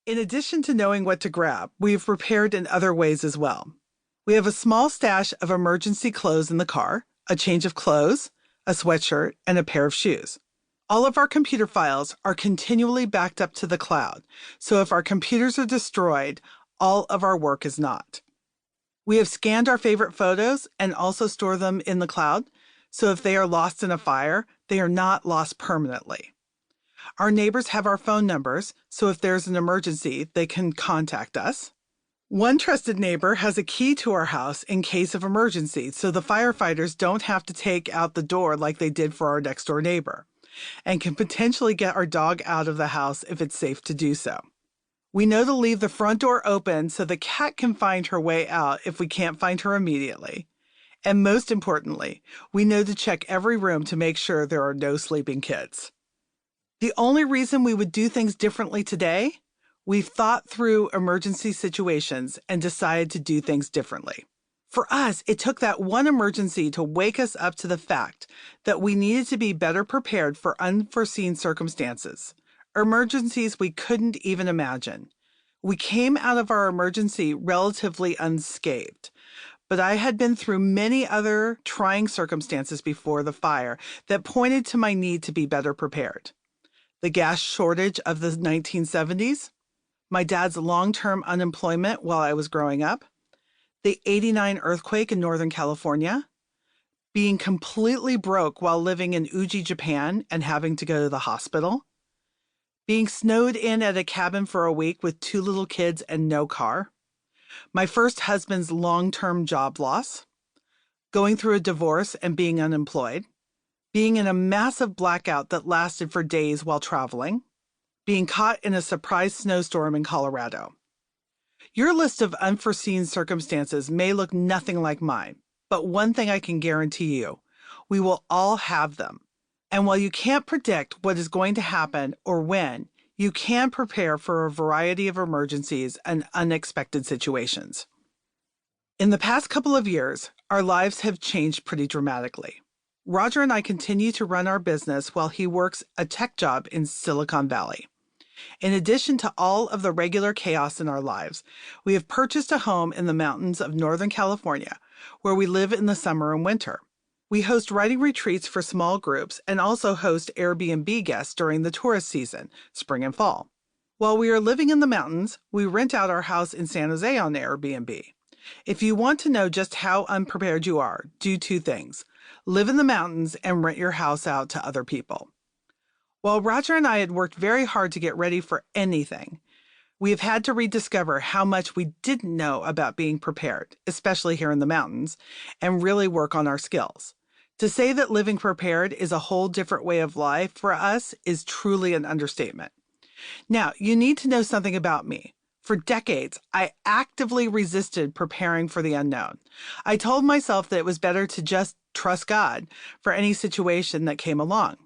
In addition to knowing what to grab, we've prepared in other ways as well. We have a small stash of emergency clothes in the car, a change of clothes, a sweatshirt, and a pair of shoes. All of our computer files are continually backed up to the cloud, so if our computers are destroyed, all of our work is not. We have scanned our favorite photos and also store them in the cloud, so if they are lost in a fire, they are not lost permanently. Our neighbors have our phone numbers, so if there's an emergency, they can contact us. One trusted neighbor has a key to our house in case of emergency, so the firefighters don't have to take out the door like they did for our next door neighbor, and can potentially get our dog out of the house if it's safe to do so. We know to leave the front door open so the cat can find her way out if we can't find her immediately. And most importantly, we know to check every room to make sure there are no sleeping kids. The only reason we would do things differently today, we've thought through emergency situations and decided to do things differently. For us, it took that one emergency to wake us up to the fact that we needed to be better prepared for unforeseen circumstances, emergencies we couldn't even imagine. We came out of our emergency relatively unscathed, but I had been through many other trying circumstances before the fire that pointed to my need to be better prepared. The gas shortage of the 1970s, my dad's long-term unemployment while I was growing up, the '89 earthquake in Northern California, being completely broke while living in Uji, Japan and having to go to the hospital, being snowed in at a cabin for a week with 2 little kids and no car, my first husband's long-term job loss, going through a divorce and being unemployed, being in a massive blackout that lasted for days while traveling, being caught in a surprise snowstorm in Colorado. Your list of unforeseen circumstances may look nothing like mine, but one thing I can guarantee you, we will all have them. And while you can't predict what is going to happen or when, you can prepare for a variety of emergencies and unexpected situations. In the past couple of years, our lives have changed pretty dramatically. Roger and I continue to run our business while he works a tech job in Silicon Valley. In addition to all of the regular chaos in our lives, we have purchased a home in the mountains of Northern California, where we live in the summer and winter. We host writing retreats for small groups and also host Airbnb guests during the tourist season, spring and fall. While we are living in the mountains, we rent out our house in San Jose on Airbnb. If you want to know just how unprepared you are, do 2 things. Live in the mountains and rent your house out to other people. While Roger and I had worked very hard to get ready for anything, we have had to rediscover how much we didn't know about being prepared, especially here in the mountains, and really work on our skills. To say that living prepared is a whole different way of life for us is truly an understatement. Now, you need to know something about me. For decades, I actively resisted preparing for the unknown. I told myself that it was better to just trust God for any situation that came along.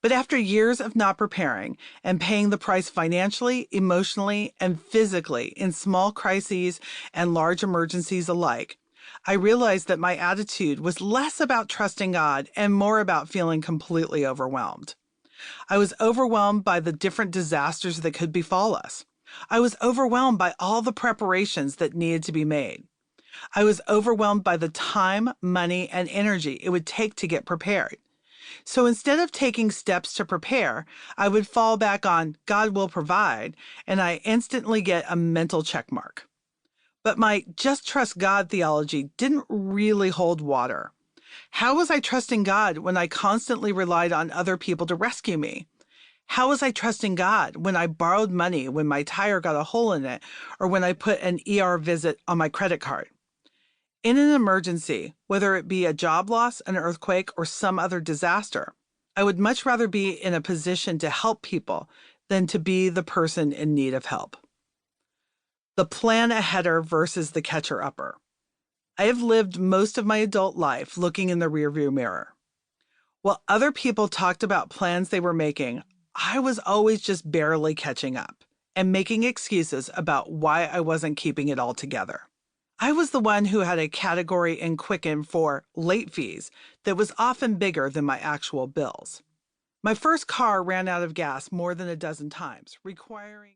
But after years of not preparing and paying the price financially, emotionally, and physically in small crises and large emergencies alike, I realized that my attitude was less about trusting God and more about feeling completely overwhelmed. I was overwhelmed by the different disasters that could befall us. I was overwhelmed by all the preparations that needed to be made. I was overwhelmed by the time, money, and energy it would take to get prepared. So instead of taking steps to prepare, I would fall back on God will provide, and I instantly get a mental check mark. But my just trust God theology didn't really hold water. How was I trusting God when I constantly relied on other people to rescue me? How was I trusting God when I borrowed money when my tire got a hole in it or when I put an ER visit on my credit card? In an emergency, whether it be a job loss, an earthquake, or some other disaster, I would much rather be in a position to help people than to be the person in need of help. The plan-aheader versus the catcher-upper. I have lived most of my adult life looking in the rearview mirror. While other people talked about plans they were making, I was always just barely catching up and making excuses about why I wasn't keeping it all together. I was the one who had a category in Quicken for late fees that was often bigger than my actual bills. My first car ran out of gas more than a dozen times, requiring